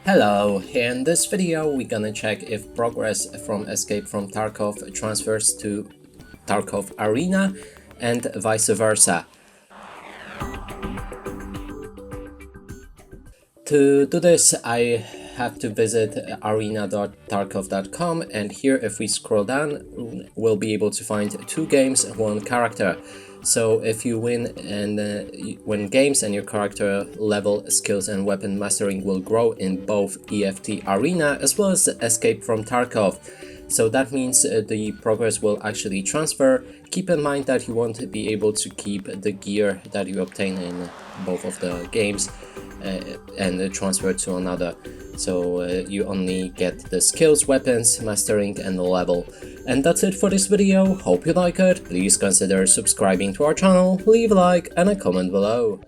Hello, in this video we're gonna check if progress from Escape from Tarkov transfers to Tarkov Arena and vice versa. To do this, I have to visit arena.tarkov.com, and here if we scroll down we'll be able to find 2 games, 1 character. So if you win games and your character level, skills and weapon mastering will grow in both EFT Arena as well as Escape from Tarkov. So that means the progress will actually transfer. Keep in mind that you won't be able to keep the gear that you obtain in both of the games and transfer to another. So you only get the skills, weapons, mastering and the level. And that's it for this video. Hope you like it. Please consider subscribing to our channel, leave a like and a comment below.